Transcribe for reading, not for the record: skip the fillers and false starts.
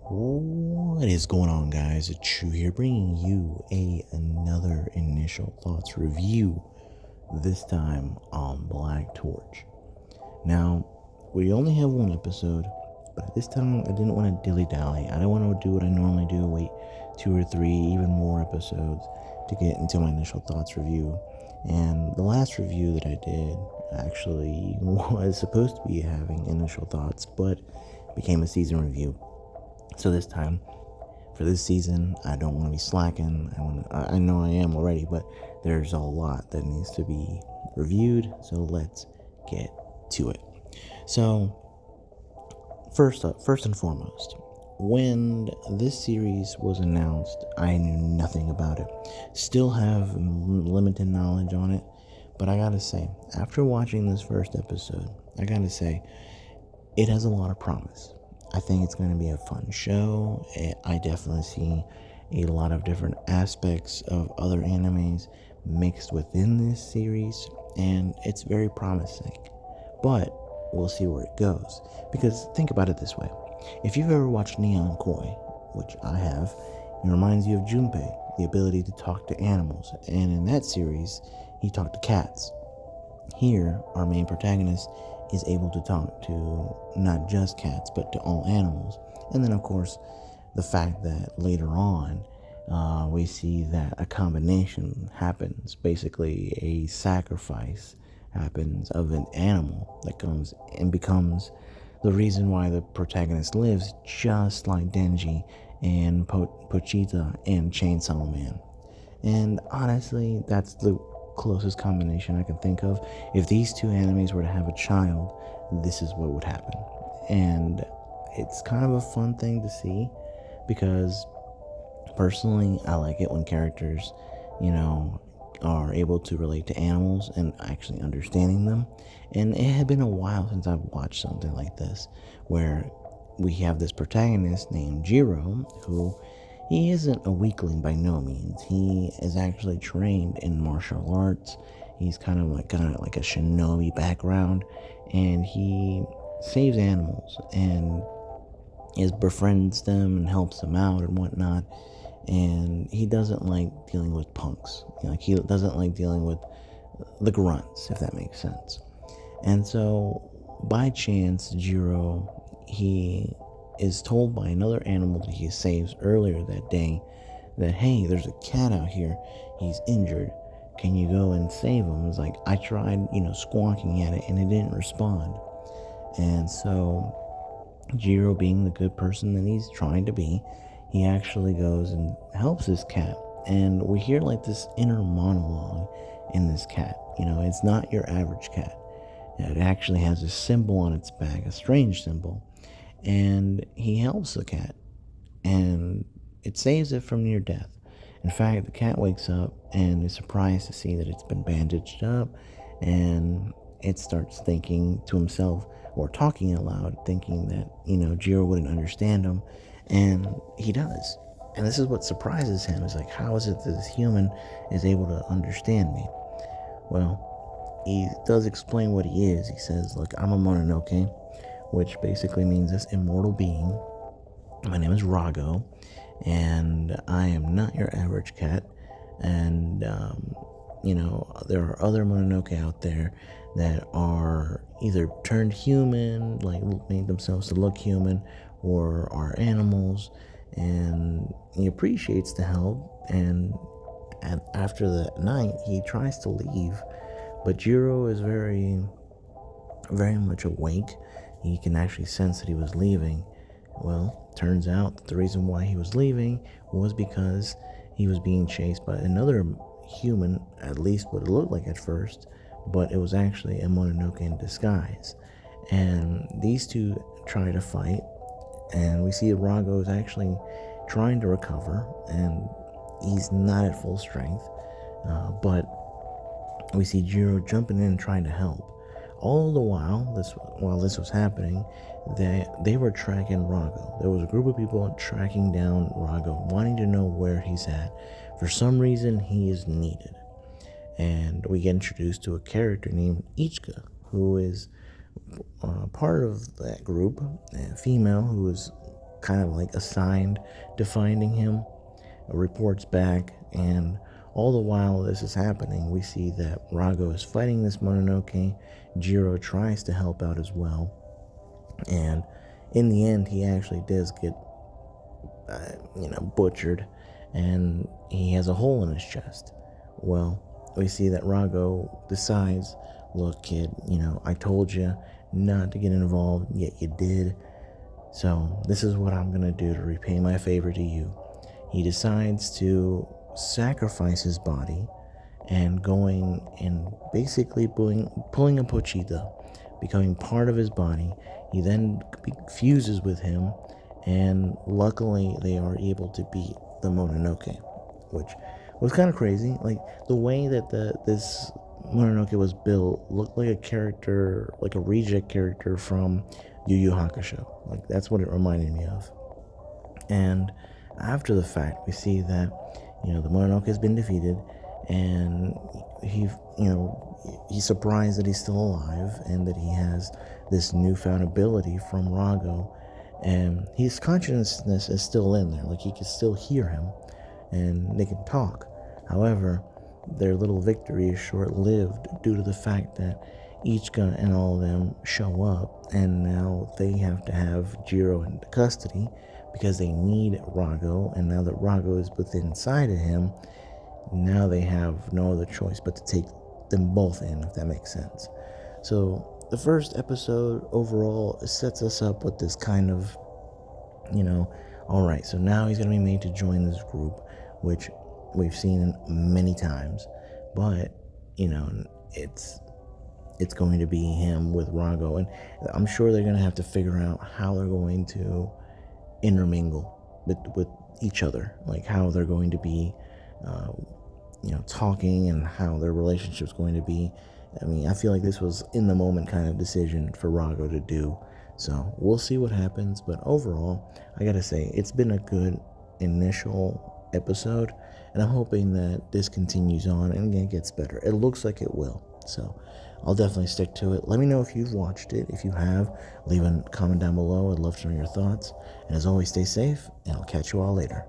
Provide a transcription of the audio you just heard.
What is going on, guys? It's True here, bringing you another initial thoughts review. This time on Black Torch. Now, we only have one episode, but this time I didn't want to dilly dally. I didn't want to do what I normally do, wait 2 or 3, even more episodes to get into my initial thoughts review. And the last review that I did actually was supposed to be having initial thoughts, but became a season review. So this time, for this season, I don't want to be slacking. I know I am already, but there's a lot that needs to be reviewed. So let's get to it. So first and foremost, when this series was announced, I knew nothing about it. Still have limited knowledge on it, but I gotta say, after watching this first episode, I gotta say, it has a lot of promise. I think it's going to be a fun show. I definitely see a lot of different aspects of other animes mixed within this series, and it's very promising. But we'll see where it goes. Because think about it this way. If you've ever watched NYANKOI, which I have, it reminds you of Junpei, the ability to talk to animals. And in that series, he talked to cats. Here, our main protagonist is able to talk to not just cats, but to all animals. And then, of course, the fact that later on, we see that a combination happens. Basically, a sacrifice happens of an animal that comes and becomes the reason why the protagonist lives, just like Denji and Pochita and Chainsaw Man. And honestly, that's the closest combination I can think of. If these two animes were to have a child, this is what would happen. And it's kind of a fun thing to see because personally, I like it when characters, are able to relate to animals and actually understanding them. And it had been a while since I've watched something like this where we have this protagonist named Jiro who he isn't a weakling by no means. He is actually trained in martial arts. He's kind of like got like a shinobi background, and he saves animals and befriends them and helps them out and whatnot. And he doesn't like dealing with punks. He doesn't like dealing with the grunts, if that makes sense. And so, by chance, Jiro, he is told by another animal that he saves earlier that day that, hey, there's a cat out here. He's injured. Can you go and save him? It's like, I tried, squawking at it and it didn't respond. And so, Jiro, being the good person that he's trying to be, he actually goes and helps this cat. And we hear like this inner monologue in this cat. It's not your average cat. It actually has a symbol on its back, a strange symbol. And he helps the cat. And it saves it from near death. In fact, the cat wakes up and is surprised to see that it's been bandaged up. And it starts thinking to himself, or talking aloud, thinking that, Jiro wouldn't understand him. And he does. And this is what surprises him. Is like, how is it that this human is able to understand me? Well, he does explain what he is. He says, look, I'm a Mononoke, which basically means this immortal being. My name is Rago, and I am not your average cat. And, there are other Mononoke out there that are either turned human, like made themselves to look human, or are animals. And he appreciates the help. And after the night, he tries to leave. But Jiro is very, very much awake. He can actually sense that he was leaving. Well, turns out that the reason why he was leaving was because he was being chased by another human, at least what it looked like at first, but it was actually a Mononoke in disguise. And these two try to fight, and we see Rago is actually trying to recover, and he's not at full strength, but we see Jiro jumping in and trying to help. All the while this was happening, they were tracking Rago. There was a group of people tracking down Rago, wanting to know where he's at. For some reason, he is needed. And we get introduced to a character named Ichika, who is part of that group, a female who is kind of like assigned to finding him, reports back, and all the while this is happening, we see that Rago is fighting this Mononoke. Jiro tries to help out as well, and in the end, he actually does get, butchered, and he has a hole in his chest. Well, we see that Rago decides, look, kid, I told you not to get involved, yet you did. So this is what I'm going to do to repay my favor to you. He decides to sacrifice his body and going and basically pulling a Pochita, becoming part of his body. He then fuses with him, and luckily they are able to beat the Mononoke, which was kind of crazy. Like, the way that this Mononoke was built looked like a character, like a reject character from Yu Yu Hakusho. Like, that's what it reminded me of. And after the fact, we see that, the Mononoke has been defeated, and he's surprised that he's still alive and that he has this newfound ability from Rago, and his consciousness is still in there. Like, he can still hear him, and they can talk. However, their little victory is short-lived due to the fact that Ichika and all of them show up, and now they have to have Jiro into custody because they need Rago, and now that Rago is within inside of him, now they have no other choice but to take them both in, if that makes sense. So the first episode overall sets us up with this kind of, alright, so now he's going to be made to join this group, which we've seen many times, but, it's going to be him with Rago, and I'm sure they're going to have to figure out how they're going to intermingle with each other, like how they're going to be talking and how their relationship's going to be. I mean, I feel like this was in the moment kind of decision for Rago to do, so we'll see what happens. But overall, I gotta say, it's been a good initial episode, and I'm hoping that this continues on and it gets better. It looks like it will, so I'll definitely stick to it. Let me know if you've watched it. If you have, leave a comment down below. I'd love to know your thoughts. And as always, stay safe, and I'll catch you all later.